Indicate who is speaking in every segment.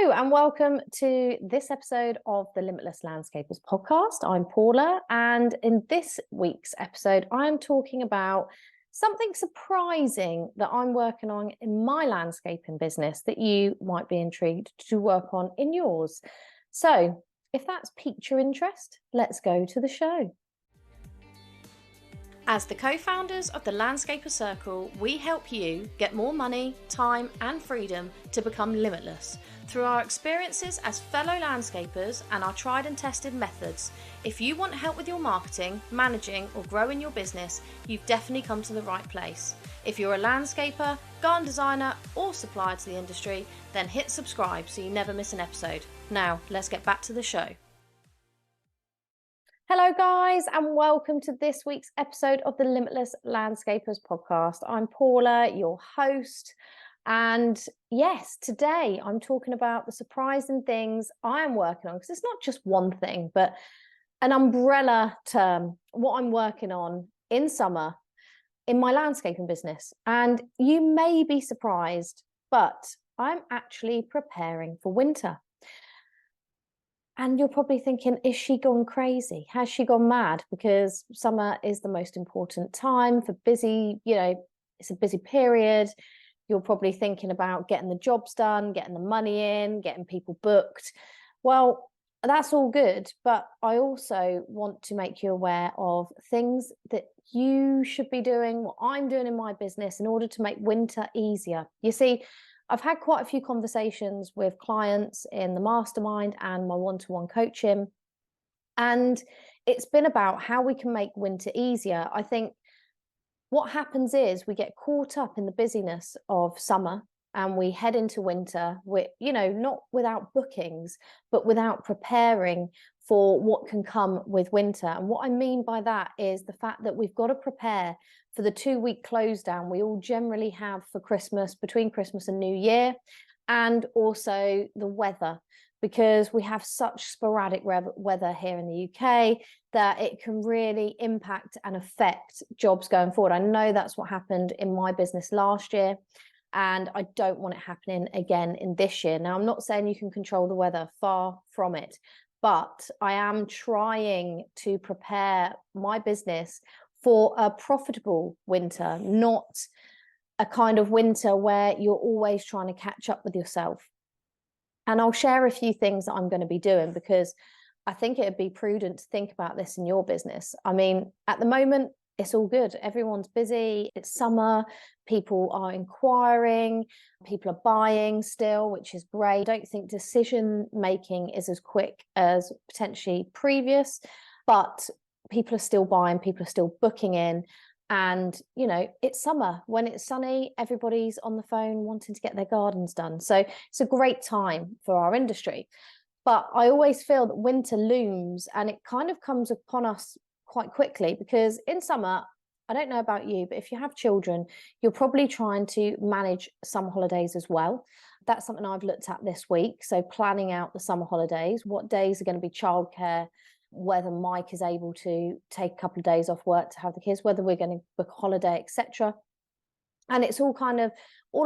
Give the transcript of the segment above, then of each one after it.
Speaker 1: Hello and welcome to this episode of the Limitless Landscapers podcast. I'm Paula, and in this week's episode, I'm talking about something surprising that I'm working on in my landscaping business that you might be intrigued to work on in yours. So if that's piqued your interest, let's go to the show. As the co-founders of the Landscaper Circle, we help you get more money, time and freedom to become limitless through our experiences as fellow landscapers and our tried and tested methods. If you want help with your marketing, managing or growing your business, you've definitely come to the right place. If you're a landscaper, garden designer or supplier to the industry, then hit subscribe so you never miss an episode. Now, let's get back to the show. Hello guys and welcome to this week's episode of the Limitless Landscapers podcast. I'm Paula, your host, and yes, today I'm talking about the surprising things I am working on, because it's not just one thing but an umbrella term, what I'm working on in summer in my landscaping business. And you may be surprised, but I'm actually preparing for winter. And you're probably thinking, is she gone crazy? Has she gone mad? Because summer is the most important time for busy, it's a busy period. You're probably thinking about getting the jobs done, getting the money in, getting people booked. Well, that's all good. But I also want to make you aware of things that you should be doing, what I'm doing in my business in order to make winter easier. You see, I've had quite a few conversations with clients in the mastermind and my one-to-one coaching, and it's been about how we can make winter easier. I think what happens is we get caught up in the busyness of summer and we head into winter with, not without bookings, but without preparing for what can come with winter. And what I mean by that is the fact that we've got to prepare for the 2-week close down we all generally have for Christmas, between Christmas and New Year, and also the weather, because we have such sporadic weather here in the UK that it can really impact and affect jobs going forward. I know that's what happened in my business last year, and I don't want it happening again in this year. Now, I'm not saying you can control the weather, far from it, but I am trying to prepare my business for a profitable winter, not a kind of winter where you're always trying to catch up with yourself. And I'll share a few things that I'm going to be doing, because I think it would be prudent to think about this in your business. I mean, at the moment, it's all good. Everyone's busy. It's summer. People are inquiring. People are buying still, which is great. I don't think decision making is as quick as potentially previous, but people are still buying, people are still booking in. And, it's summer. When it's sunny, everybody's on the phone wanting to get their gardens done. So it's a great time for our industry. But I always feel that winter looms and it kind of comes upon us quite quickly, because in summer, I don't know about you, but if you have children, you're probably trying to manage summer holidays as well. That's something I've looked at this week. So planning out the summer holidays, what days are going to be childcare, whether Mike is able to take a couple of days off work to have the kids, whether we're going to book a holiday, etc. And it's all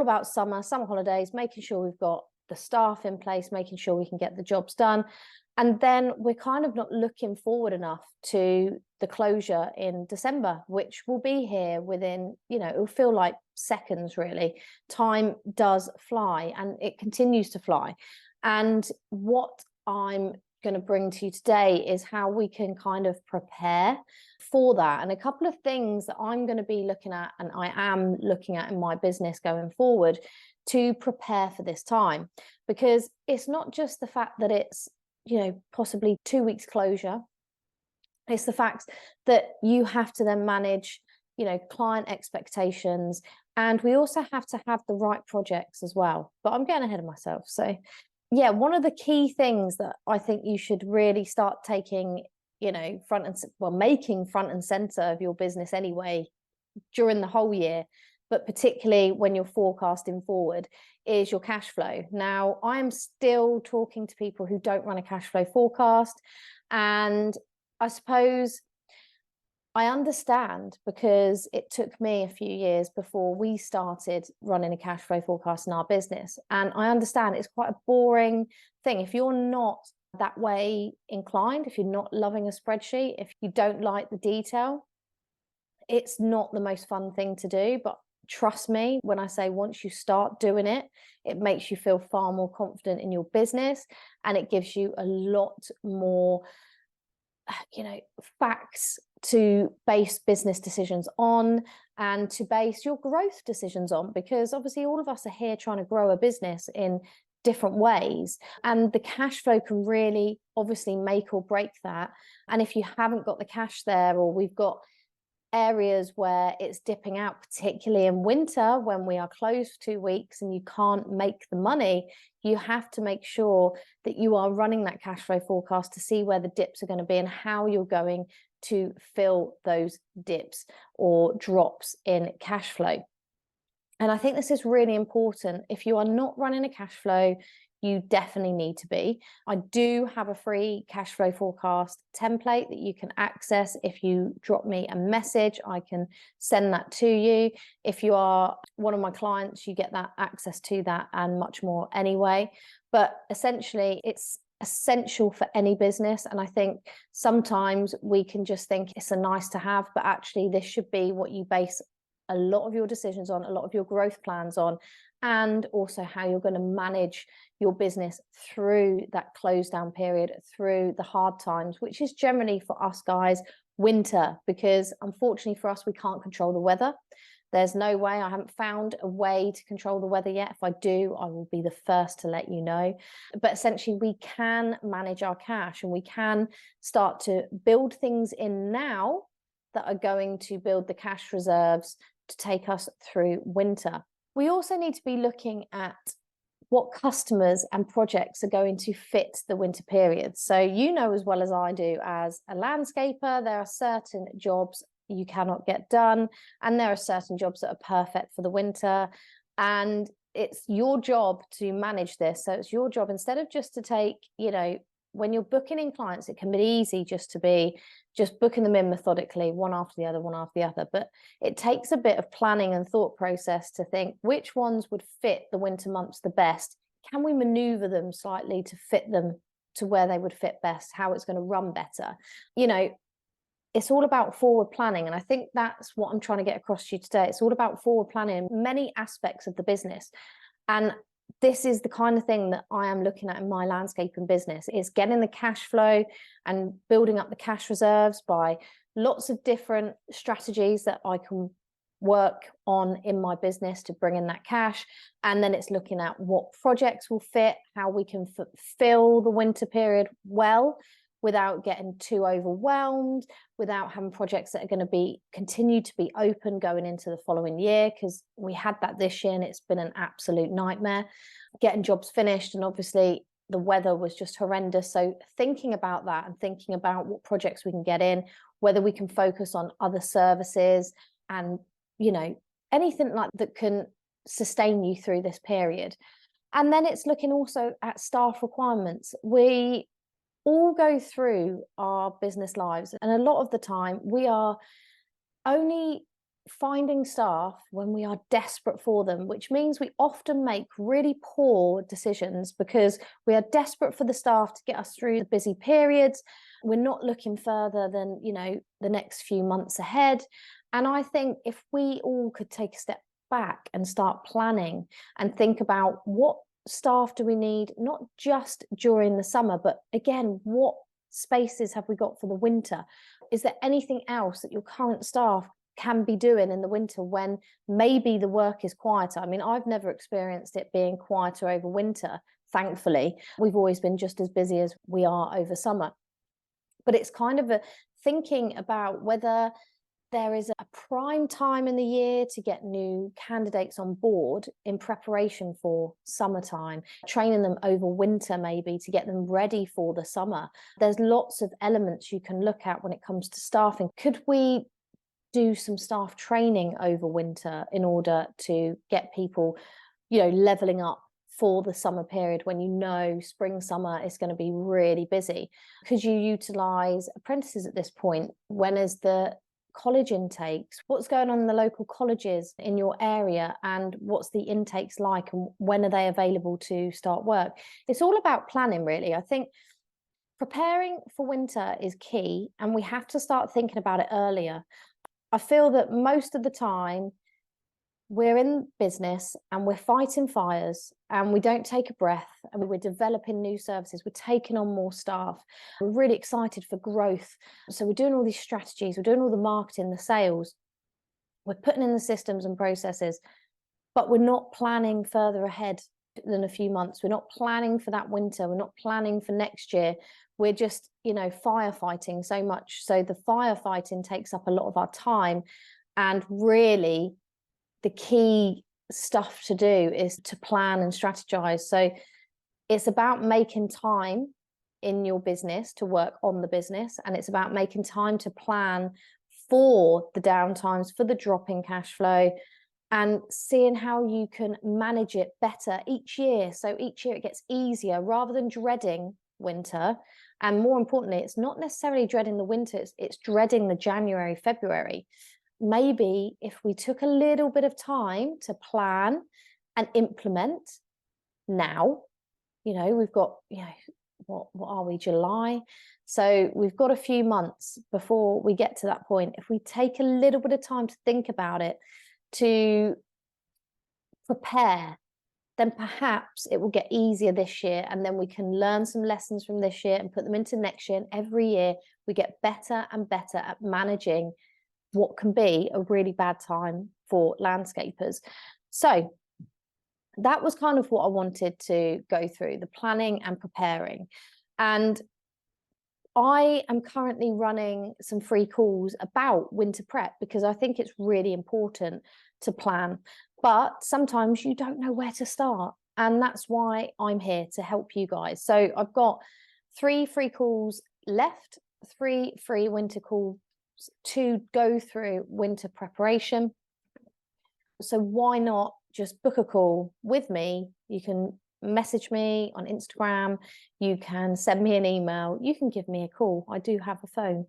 Speaker 1: about summer holidays, making sure we've got the staff in place, making sure we can get the jobs done. And then we're kind of not looking forward enough to the closure in December, which will be here within, it'll feel like seconds really. Time does fly and it continues to fly. And what I'm going to bring to you today is how we can kind of prepare for that, and a couple of things that I'm going to be looking at and I am looking at in my business going forward to prepare for this time. Because it's not just the fact that it's possibly 2 weeks closure, it's the fact that you have to then manage client expectations, and we also have to have the right projects as well. But I'm getting ahead of myself. So yeah, one of the key things that I think you should really start taking, making front and center of your business anyway during the whole year, but particularly when you're forecasting forward, is your cash flow. Now, I'm still talking to people who don't run a cash flow forecast, and I suppose I understand, because it took me a few years before we started running a cash flow forecast in our business. And I understand it's quite a boring thing. If you're not that way inclined, if you're not loving a spreadsheet, if you don't like the detail, it's not the most fun thing to do. But trust me when I say, once you start doing it, it makes you feel far more confident in your business, and it gives you a lot more facts to base business decisions on, and to base your growth decisions on, because obviously all of us are here trying to grow a business in different ways, and the cash flow can really obviously make or break that. And if you haven't got the cash there, or we've got areas where it's dipping out, particularly in winter when we are closed for 2 weeks and you can't make the money, you have to make sure that you are running that cash flow forecast to see where the dips are going to be and how you're going to fill those dips or drops in cash flow. And I think this is really important. If you are not running a cash flow, you definitely need to be. I do have a free cash flow forecast template that you can access. If you drop me a message, I can send that to you. If you are one of my clients, you get that access to that and much more anyway. But essentially, it's essential for any business. And I think sometimes we can just think it's a nice to have, but actually this should be what you base a lot of your decisions on, a lot of your growth plans on, and also how you're going to manage your business through that close down period, through the hard times, which is generally for us guys winter, because unfortunately for us, we can't control the weather. There's no way. I haven't found a way to control the weather yet. If I do, I will be the first to let you know. But essentially, we can manage our cash, and we can start to build things in now that are going to build the cash reserves to take us through winter. We also need to be looking at what customers and projects are going to fit the winter period. So you know as well as I do, as a landscaper, there are certain jobs you cannot get done, and there are certain jobs that are perfect for the winter, and it's your job to manage this. So it's your job, instead of just to take, when you're booking in clients, it can be easy just to be just booking them in methodically, one after the other, one after the other. But it takes a bit of planning and thought process to think which ones would fit the winter months the best. Can we maneuver them slightly to fit them to where they would fit best, how it's going to run better? It's all about forward planning. And I think that's what I'm trying to get across to you today. It's all about forward planning many aspects of the business. And this is the kind of thing that I am looking at in my landscaping business. It's getting the cash flow and building up the cash reserves by lots of different strategies that I can work on in my business to bring in that cash. And then it's looking at what projects will fit, how we can fulfill the winter period well, without getting too overwhelmed, without having projects that are going to continue to be open going into the following year, because we had that this year and it's been an absolute nightmare getting jobs finished. And obviously the weather was just horrendous. So thinking about that and thinking about what projects we can get in, whether we can focus on other services and, anything like that can sustain you through this period. And then it's looking also at staff requirements. We all go through our business lives, and a lot of the time we are only finding staff when we are desperate for them, which means we often make really poor decisions because we are desperate for the staff to get us through the busy periods. We're not looking further than the next few months ahead. And I think if we all could take a step back and start planning and think about what staff do we need, not just during the summer, but again, what spaces have we got for the winter? Is there anything else that your current staff can be doing in the winter when maybe the work is quieter? I mean, I've never experienced it being quieter over winter, thankfully. We've always been just as busy as we are over summer. But it's kind of a thinking about whether there is a prime time in the year to get new candidates on board in preparation for summertime, training them over winter maybe to get them ready for the summer. There's lots of elements you can look at when it comes to staffing. Could we do some staff training over winter in order to get people, leveling up for the summer period when spring, summer is going to be really busy? Could you utilize apprentices at this point? When is the college intakes, what's going on in the local colleges in your area, and what's the intakes like, and when are they available to start work. It's all about planning, really. I think preparing for winter is key, and we have to start thinking about it earlier. I feel that most of the time we're in business and we're fighting fires and we don't take a breath, and we're developing new services, we're taking on more staff, we're really excited for growth. So we're doing all these strategies, we're doing all the marketing, the sales, we're putting in the systems and processes, but we're not planning further ahead than a few months. We're not planning for that winter, we're not planning for next year. We're just, firefighting so much. So the firefighting takes up a lot of our time, and really the key stuff to do is to plan and strategize. So it's about making time in your business to work on the business, and it's about making time to plan for the downtimes, for the drop in cash flow, and seeing how you can manage it better each year. So each year it gets easier, rather than dreading winter. And more importantly, it's not necessarily dreading the winter, it's dreading the January, February. Maybe if we took a little bit of time to plan and implement now, we've got, what are we, July? So we've got a few months before we get to that point. If we take a little bit of time to think about it, to prepare, then perhaps it will get easier this year, and then we can learn some lessons from this year and put them into next year. And every year we get better and better at managing what can be a really bad time for landscapers. So that was kind of what I wanted to go through, the planning and preparing. And I am currently running some free calls about winter prep, because I think it's really important to plan, but sometimes you don't know where to start. And that's why I'm here to help you guys. So I've got 3 free calls left, 3 free winter calls to go through winter preparation. So why not just book a call with me? You can message me on Instagram, you can send me an email, you can give me a call. I do have a phone.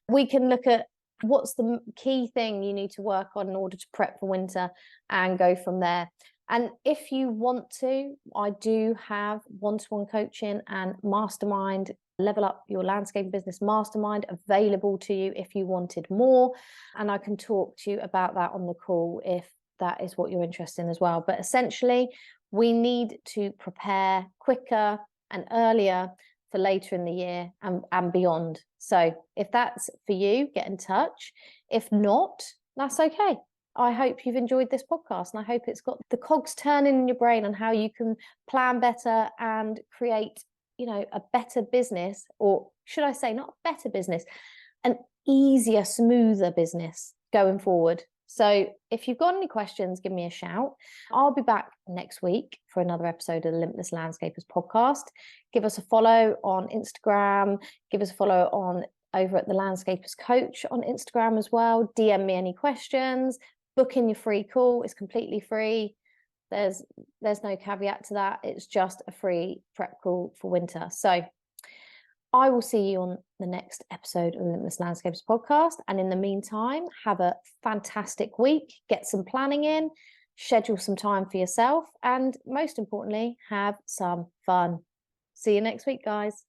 Speaker 1: We can look at what's the key thing you need to work on in order to prep for winter, and go from there. And if you want to, I do have one-to-one coaching and mastermind, Level Up Your Landscape Business Mastermind, available to you if you wanted more. And I can talk to you about that on the call if that is what you're interested in as well. But essentially, we need to prepare quicker and earlier for later in the year and beyond. So if that's for you, get in touch. If not, that's okay. I hope you've enjoyed this podcast, and I hope it's got the cogs turning in your brain on how you can plan better and create, a better business, or should I say not a better business, an easier, smoother business going forward. So if you've got any questions, give me a shout. I'll be back next week for another episode of the Limitless Landscapers podcast. Give us a follow on Instagram. Give us a follow over at the Landscapers Coach on Instagram as well. DM me any questions. Book in your free call. It's completely free. There's no caveat to that. It's just a free prep call for winter. So I will see you on the next episode of the Limitless Landscapers podcast. And in the meantime, have a fantastic week. Get some planning in, schedule some time for yourself, and most importantly, have some fun. See you next week, guys.